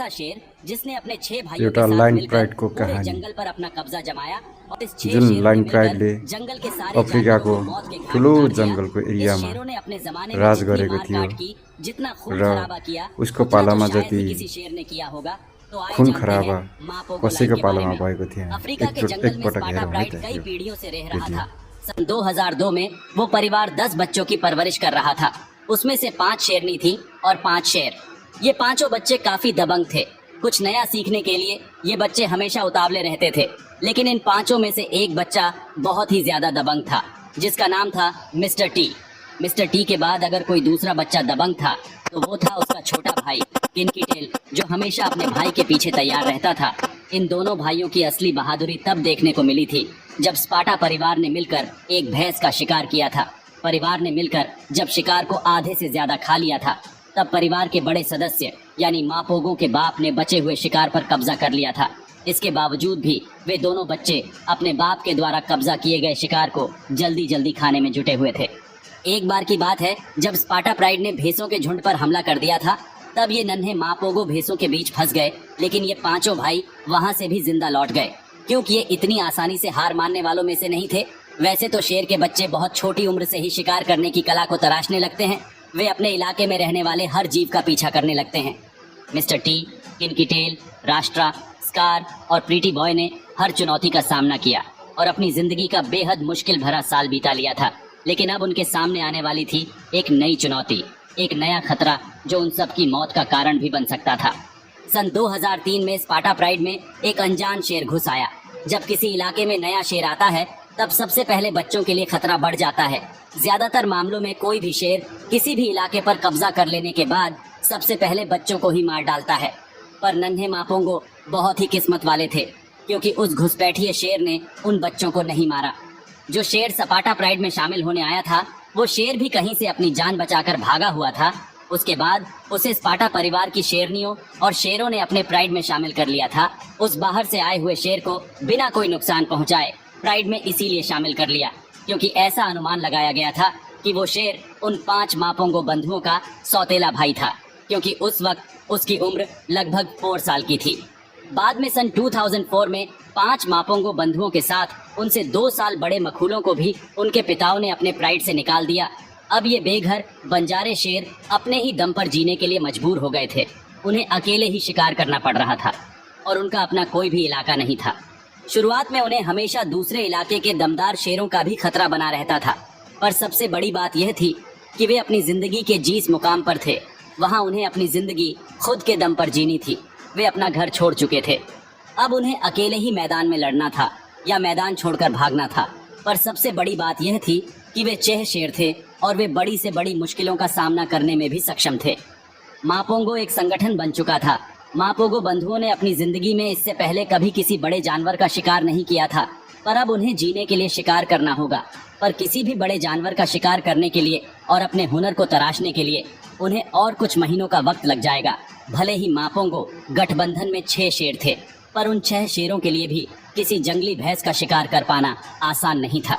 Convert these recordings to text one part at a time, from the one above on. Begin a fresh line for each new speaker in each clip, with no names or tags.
ऐसा शेर जिसने अपने 6 भाइयों के
एउटा
साथ
लाइन
मिलकर
प्राइड को
पूरे
कहानी
जंगल पर अपना कब्जा जमाया और इस 6
जुन
शेरों
लाइन
ने
प्राइडले
मिलकर जंगल के सारे
अफ्रिकाको
जानवरों को मौत के घाट
ठुलो
उतार दिया।
जंगलको
इस
एरियामा
शेरों ने अपने जमाने में
राज
जितनी
गरेको थियो
मार-काट की, जितना खून
र
खराबा किया,
उसको
उतना तो
पालामा
शायद
जति
ही किसी शेर ने किया होगा। तो आए
खुन
जानते
खराबा
हैं मापोगो
कसैको
लाइन के बारे
पालामा
में।
भएको थिएन।
अफ्रीका के जंगल में
एकपटक
स्पाटा
हेरौँ है
प्राइड
त
कई
यो
पीढ़ियों से रह रहा
भिडियो।
था। सन 2002 में वो परिवार 10 बच्चों की परवरिश कर रहा था। उसमें से 5 शेरनी थी और 5 शेर। ये पांचों बच्चे काफी दबंग थे। कुछ नया सीखने के लिए ये बच्चे हमेशा उतावले रहते थे, लेकिन इन पांचों में से एक बच्चा बहुत ही ज्यादा दबंग था, जिसका नाम था मिस्टर टी। मिस्टर टी के बाद अगर कोई दूसरा बच्चा दबंग था तो वो था उसका छोटा भाई किनकी टेल, जो हमेशा अपने भाई के पीछे तैयार रहता था। इन दोनों भाइयों की असली बहादुरी तब देखने को मिली थी जब स्पाटा परिवार ने मिलकर एक भैंस का शिकार किया था। परिवार ने मिलकर जब शिकार को आधे से ज्यादा खा लिया था, तब परिवार के बड़े सदस्य यानी मापोगो के बाप ने बचे हुए शिकार पर कब्जा कर लिया था। इसके बावजूद भी वे दोनों बच्चे अपने बाप के द्वारा कब्जा किए गए शिकार को जल्दी जल्दी खाने में जुटे हुए थे। एक बार की बात है, जब स्पाटा प्राइड ने भैंसों के झुंड पर हमला कर दिया था, तब ये नन्हे मापोगो भैंसों के बीच फंस गए, लेकिन ये पांचों भाई वहां से भी जिंदा लौट गए, क्योंकि ये इतनी आसानी से हार मानने वालों में से नहीं थे। वैसे तो शेर के बच्चे बहुत छोटी उम्र से ही शिकार करने की कला को तराशने लगते हैं। वे अपने इलाके में रहने वाले हर जीव का पीछा करने लगते हैं। मिस्टर टी, किनकी टेल, राष्ट्रा, स्कार और प्रीटी बॉय ने हर चुनौती का सामना किया और अपनी जिंदगी का बेहद मुश्किल भरा साल बीता लिया था। लेकिन अब उनके सामने आने वाली थी एक नई चुनौती, एक नया खतरा जो उन सब की मौत का कारण भी बन सकता था। सन 2003 में स्पाटा प्राइड में एक अनजान शेर घुस आया। जब किसी इलाके में नया शेर आता है, तब सबसे पहले बच्चों के लिए खतरा बढ़ जाता है। ज्यादातर मामलों में कोई भी शेर किसी भी इलाके पर कब्जा कर लेने के बाद सबसे पहले बच्चों को ही मार डालता है। पर नन्हे मापोंगो बहुत ही किस्मत वाले थे, क्योंकि उस घुसपैठिए शेर ने उन बच्चों को नहीं मारा। जो शेर स्पाटा प्राइड में शामिल होने आया था, वो शेर भी कहीं से अपनी जान बचाकर भागा हुआ था। उसके बाद उसे स्पाटा परिवार की शेरनियों और शेरों ने अपने प्राइड में शामिल कर लिया था। उस बाहर से आए हुए शेर को बिना कोई नुकसान पहुंचाए प्राइड में इसीलिए शामिल कर लिया, क्योंकि ऐसा अनुमान लगाया गया था कि वो शेर उन 5 मापोंगो बंधुओं का सौतेला भाई था, क्योंकि उस वक्त उसकी उम्र लगभग 4 साल की थी। बाद में सन 2004 में 5 मापोंगो बंधुओं के साथ उनसे 2 साल बड़े मखूलों को भी उनके पिताओं ने अपने प्राइड से निकाल दिया। अब ये बेघर बंजारे शेर अपने ही दम पर जीने के लिए मजबूर हो गए थे। उन्हें अकेले ही शिकार करना पड़ रहा था और उनका अपना कोई भी इलाका नहीं था। शुरुआत में उन्हें हमेशा दूसरे इलाके के दमदार शेरों का भी खतरा बना रहता था, पर सबसे बड़ी बात यह थी कि वे अपनी जिंदगी के जिस मुकाम पर थे, वहाँ उन्हें अपनी जिंदगी खुद के दम पर जीनी थी। वे अपना घर छोड़ चुके थे। अब उन्हें अकेले ही मैदान में लड़ना था या मैदान छोड़कर भागना था। पर सबसे बड़ी बात यह थी कि वे 6 शेर थे और वे बड़ी से बड़ी मुश्किलों का सामना करने में भी सक्षम थे। मापोंगो एक संगठन बन चुका था। मापोगो बंधुओं ने अपनी जिंदगी में इससे पहले कभी किसी बड़े जानवर का शिकार नहीं किया था, पर अब उन्हें जीने के लिए शिकार करना होगा। पर किसी भी बड़े जानवर का शिकार करने के लिए और अपने हुनर को तराशने के लिए उन्हें और कुछ महीनों का वक्त लग जाएगा। भले ही मापोंगो गठबंधन में 6 शेर थे, पर उन 6 शेरों के लिए भी किसी जंगली भैंस का शिकार कर पाना आसान नहीं था।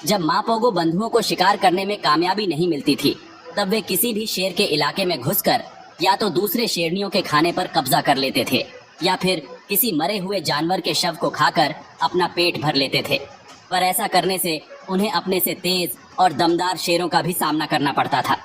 जब मापोगो बंधुओं को शिकार करने में कामयाबी नहीं मिलती थी, तब वे किसी भी शेर के इलाके में घुसकर या तो दूसरे शेरनियों के खाने पर कब्जा कर लेते थे या फिर किसी मरे हुए जानवर के शव को खाकर अपना पेट भर लेते थे। पर ऐसा करने से उन्हें अपने से तेज और दमदार शेरों का भी सामना करना पड़ता था।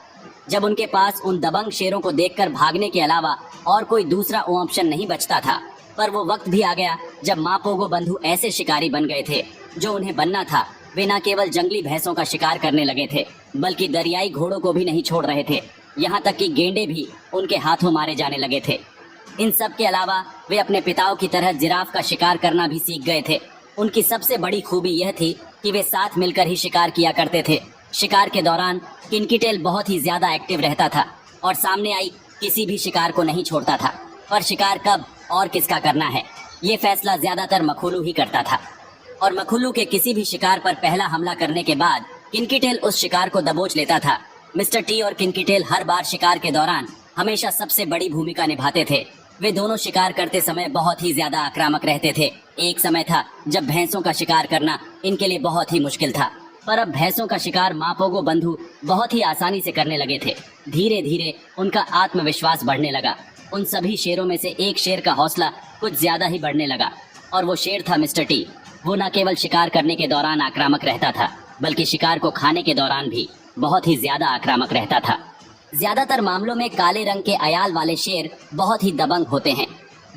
जब उनके पास उन दबंग शेरों को देखकर भागने के अलावा और कोई दूसरा ऑप्शन नहीं बचता था। पर वो वक्त भी आ गया जब मापोगो बंधु ऐसे शिकारी बन गए थे जो उन्हें बनना था। वे न केवल जंगली भैंसों का शिकार करने लगे थे, बल्कि दरियाई घोड़ों को भी नहीं छोड़ रहे थे। यहाँ तक कि गेंडे भी उनके हाथों मारे जाने लगे थे। इन सब के अलावा वे अपने पिताओं की तरह जिराफ का शिकार करना भी सीख गए थे। उनकी सबसे बड़ी खूबी यह थी कि वे साथ मिलकर ही शिकार किया करते थे। शिकार के दौरान किनकी टेल बहुत ही ज्यादा एक्टिव रहता था और सामने आई किसी भी शिकार को नहीं छोड़ता था। पर शिकार कब और किसका करना है, ये फैसला ज्यादातर मखुलू ही करता था। और मखुलू के किसी भी शिकार पर पहला हमला करने के बाद किनकी टेल उस शिकार को दबोच लेता था। मिस्टर टी और किनकी टेल हर बार शिकार के दौरान हमेशा सबसे बड़ी भूमिका निभाते थे। वे दोनों शिकार करते समय बहुत ही ज्यादा आक्रामक रहते थे। एक समय था जब भैंसों का शिकार करना इनके लिए बहुत ही मुश्किल था, पर अब भैंसों का शिकार मापोगो बंधु बहुत ही आसानी से करने लगे थे। धीरे धीरे उनका आत्मविश्वास बढ़ने लगा उन सभी शेरों में से एक शेर का हौसला कुछ ज्यादा ही बढ़ने लगा और वो शेर था मिस्टर टी। वो न केवल शिकार करने के दौरान आक्रामक रहता था बल्कि शिकार को खाने के दौरान भी बहुत ही ज्यादा आक्रामक रहता था। ज्यादातर मामलों में काले रंग के अयाल वाले शेर बहुत ही दबंग होते हैं।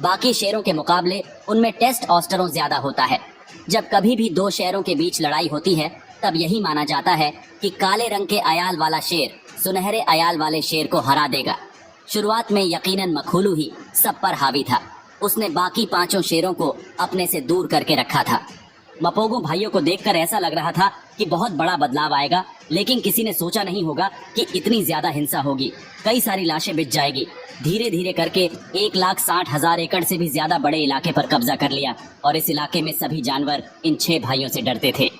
बाकी शेरों के मुकाबले उनमें टेस्टोस्टेरोन ज्यादा होता है। जब कभी भी दो शेरों के बीच लड़ाई होती है तब यही माना जाता है कि काले रंग के अयाल वाला शेर सुनहरे अयाल वाले शेर को हरा देगा। शुरुआत में यकीनन मखोलू ही सब पर हावी था। उसने बाकी पांचों शेरों को अपने से दूर करके रखा था। मपोगो भाइयों को देखकर ऐसा लग रहा था कि बहुत बड़ा बदलाव आएगा, लेकिन किसी ने सोचा नहीं होगा कि इतनी ज्यादा हिंसा होगी। कई सारी लाशें बिछ जाएगी। धीरे धीरे करके 1,60,000 एकड़ से भी ज्यादा बड़े इलाके पर कब्जा कर लिया और इस इलाके में सभी जानवर इन 6 भाइयों से डरते थे।